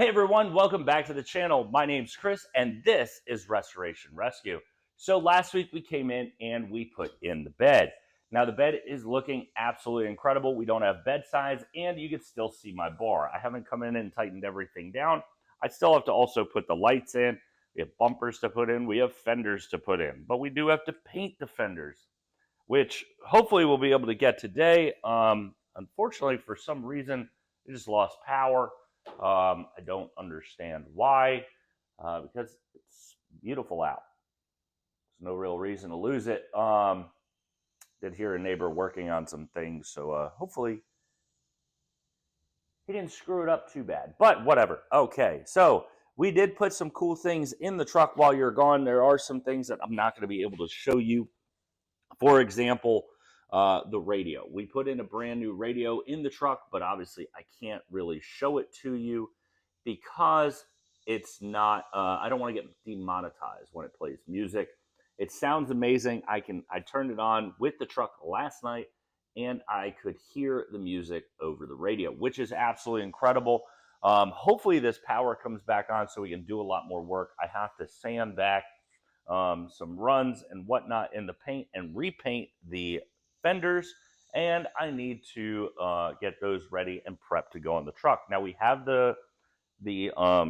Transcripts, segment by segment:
Hey everyone, welcome back to the channel. My name's Chris and this is Restoration Rescue. So last week we came in and we put in the bed. Now the bed is looking absolutely incredible. We don't have bed sides and you can still see my bar. I haven't come in and tightened everything down. I still have to also put the lights in. We have bumpers to put in. We have fenders to put in. But we do have to paint the fenders, which hopefully we'll be able to get today. Unfortunately, for some reason, we just lost power. I don't understand why, because it's beautiful out. There's no real reason to lose it. Did hear a neighbor working on some things, so hopefully he didn't screw it up too bad, but whatever. Okay, so we did put some cool things in the truck while you're gone. There are some things that I'm not going to be able to show you. For example, the radio. We put in a brand new radio in the truck, but obviously I can't really show it to you because it's not, I don't want to get demonetized when it plays music. It sounds amazing. I turned it on with the truck last night and I could hear the music over the radio, which is absolutely incredible. Hopefully this power comes back on so we can do a lot more work. I have to sand back some runs and whatnot in the paint and repaint the fenders, and I need to get those ready and prep to go on the truck. Now we have the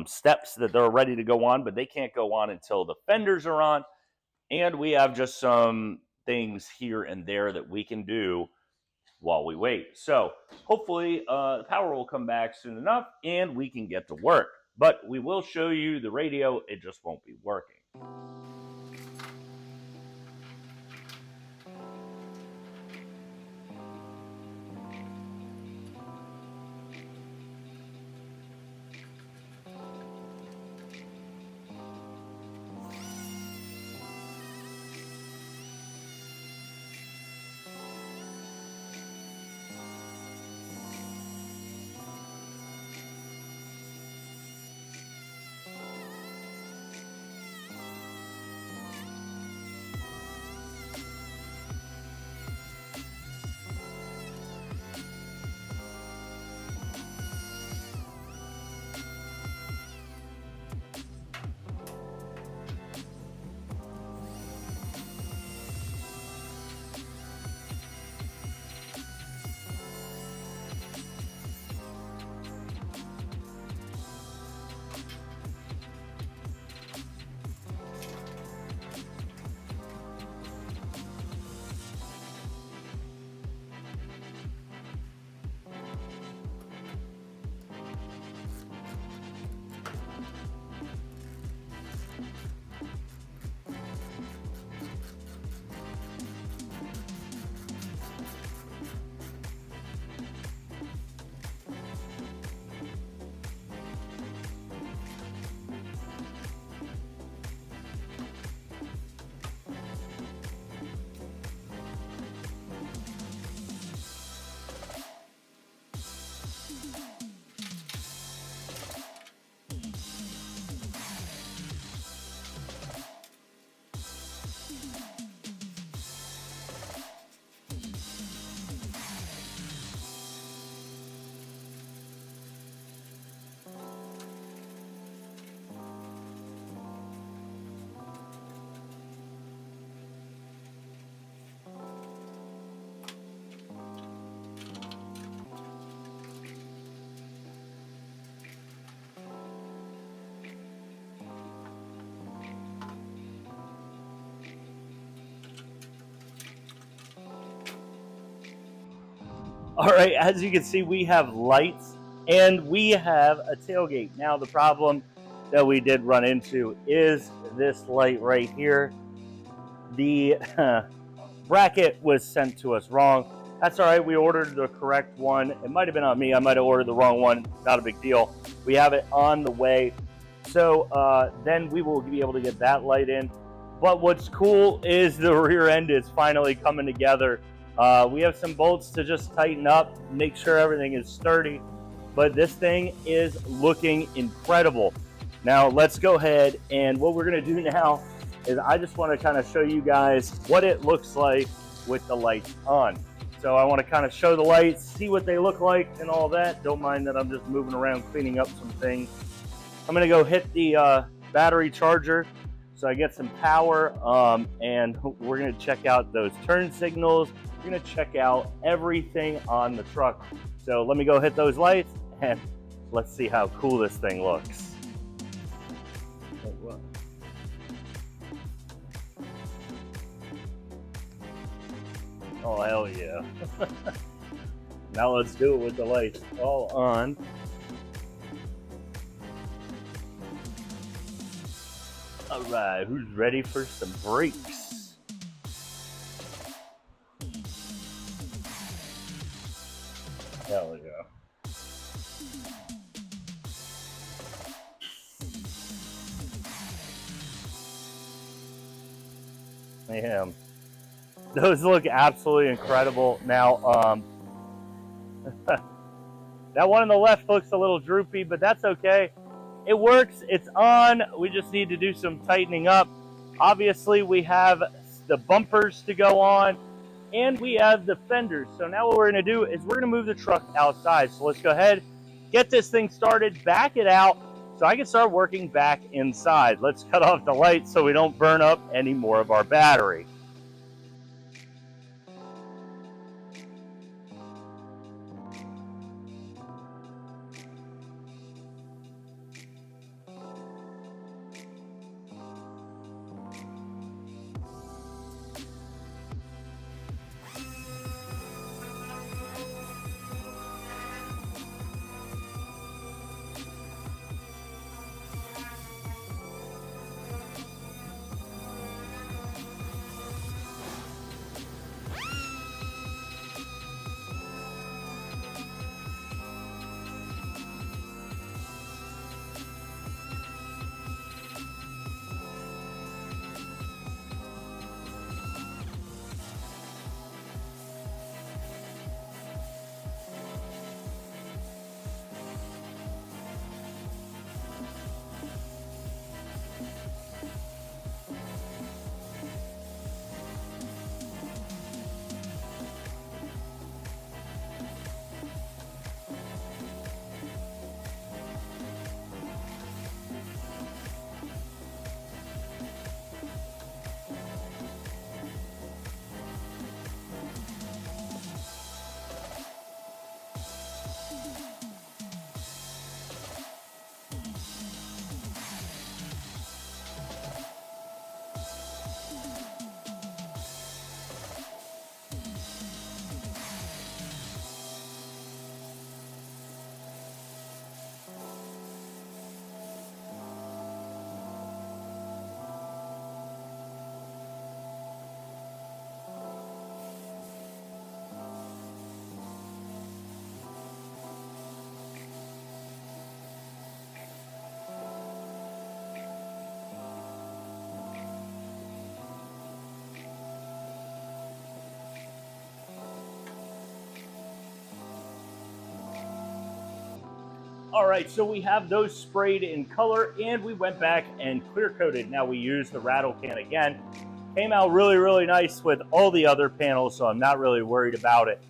steps that they're ready to go on, but they can't go on until the fenders are on, and we have just some things here and there that we can do while we wait. So hopefully the power will come back soon enough and we can get to work. But we will show you the radio, it just won't be working. All right, as you can see, we have lights and we have a tailgate. Now, the problem that we did run into is this light right here. The bracket was sent to us wrong. That's all right, we ordered the correct one. It might have been on me, I might have ordered the wrong one, not a big deal. We have it on the way. So then we will be able to get that light in. But what's cool is the rear end is finally coming together. We have some bolts to just tighten up, make sure everything is sturdy, but this thing is looking incredible. Now let's go ahead, and what we're going to do now is I just want to kind of show you guys what it looks like with the lights on. So I want to kind of show the lights, see what they look like and all that. Don't mind that I'm just moving around cleaning up some things. I'm gonna go hit the battery charger so I get some power, and we're gonna check out those turn signals. We're gonna check out everything on the truck. So let me go hit those lights and let's see how cool this thing looks. Oh, hell yeah. Now let's do it with the lights all on. All right, who's ready for some brakes? Hell yeah. I am. Those look absolutely incredible. Now, that one on the left looks a little droopy, but that's okay. It works, it's on. We just need to do some tightening up. Obviously, we have the bumpers to go on, and we have the fenders. So now what we're gonna do is we're gonna move the truck outside. So let's go ahead, get this thing started, back it out, so I can start working back inside. Let's cut off the lights so we don't burn up any more of our battery. All right, so we have those sprayed in color, and we went back and clear coated. Now we used the rattle can again. Came out really, really nice with all the other panels, so I'm not really worried about it.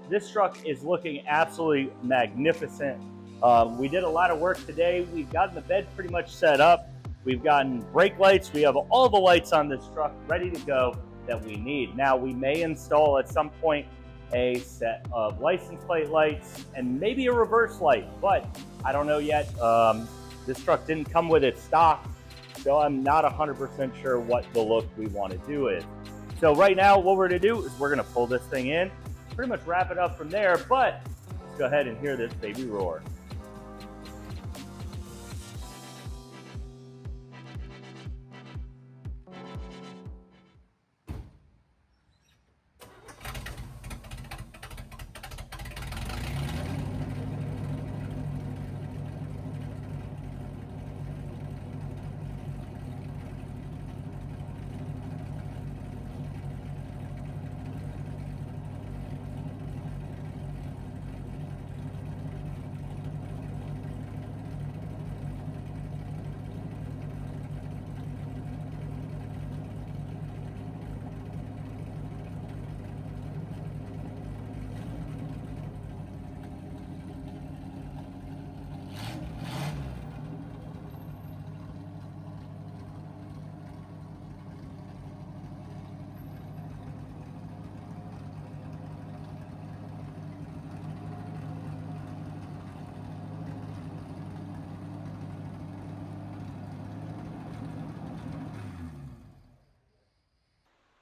This truck is looking absolutely magnificent. We did a lot of work today. We've gotten the bed pretty much set up. We've gotten brake lights. We have all the lights on this truck ready to go that we need. Now we may install at some point a set of license plate lights and maybe a reverse light, but I don't know yet. This truck didn't come with its stock, so I'm not 100% sure what the look we want to do is. So right now what we're going to do is we're going to pull this thing in, pretty much wrap it up from there, but let's go ahead and hear this baby roar.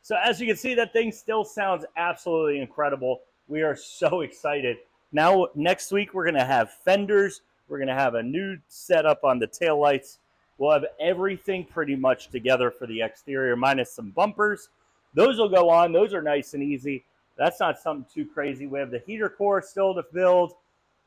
So as you can see, that thing still sounds absolutely incredible. We are so excited. Now, next week, we're going to have fenders. We're going to have a new setup on the taillights. We'll have everything pretty much together for the exterior, minus some bumpers. Those will go on. Those are nice and easy. That's not something too crazy. We have the heater core still to build.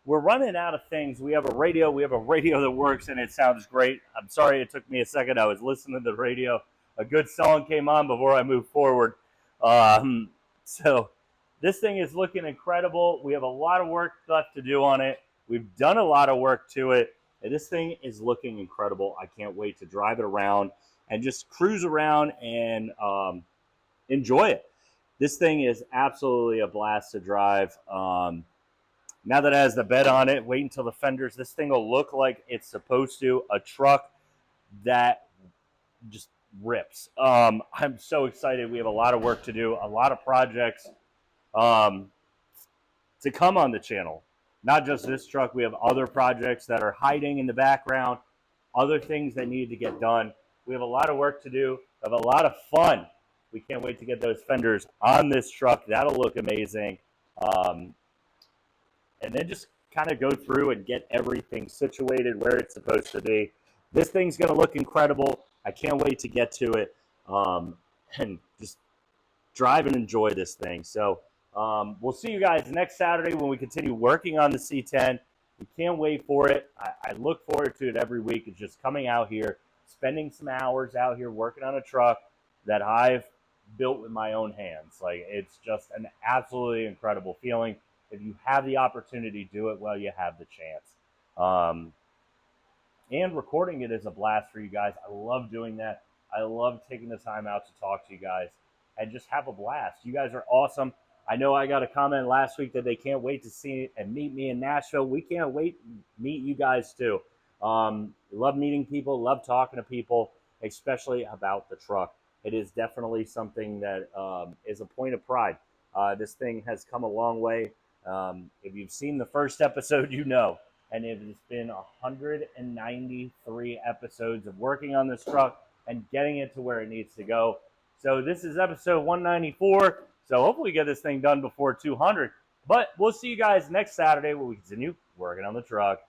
We're running out of things. We have a radio. We have a radio that works, and it sounds great. I'm sorry it took me a second. I was listening to the radio. A good song came on before I moved forward. So this thing is looking incredible. We have a lot of work left to do on it. We've done a lot of work to it. And this thing is looking incredible. I can't wait to drive it around and just cruise around and enjoy it. This thing is absolutely a blast to drive. Now that it has the bed on it, wait until the fenders. This thing will look like it's supposed to. A truck that just rips. I'm so excited. We have a lot of work to do, a lot of projects to come on the channel. Not just this truck. We have other projects that are hiding in the background, other things that need to get done. We have a lot of work to do. We have a lot of fun. We can't wait to get those fenders on this truck. That'll look amazing. And then just kind of go through and get everything situated where it's supposed to be. This thing's going to look incredible. I can't wait to get to it and just drive and enjoy this thing. So we'll see you guys next Saturday when we continue working on the C10. We can't wait for it. I look forward to it every week. It's just coming out here, spending some hours out here working on a truck that I've built with my own hands. Like, it's just an absolutely incredible feeling. If you have the opportunity, do it while you have the chance. And recording it is a blast for you guys. I love doing that. I love taking the time out to talk to you guys and just have a blast. You guys are awesome. I know I got a comment last week that they can't wait to see and meet me in Nashville. We can't wait to meet you guys too. Love meeting people, love talking to people, especially about the truck. It is definitely something that is a point of pride. This thing has come a long way. If you've seen the first episode, you know. And it has been 193 episodes of working on this truck and getting it to where it needs to go. So this is episode 194. So hopefully we get this thing done before 200. But we'll see you guys next Saturday when we continue working on the truck.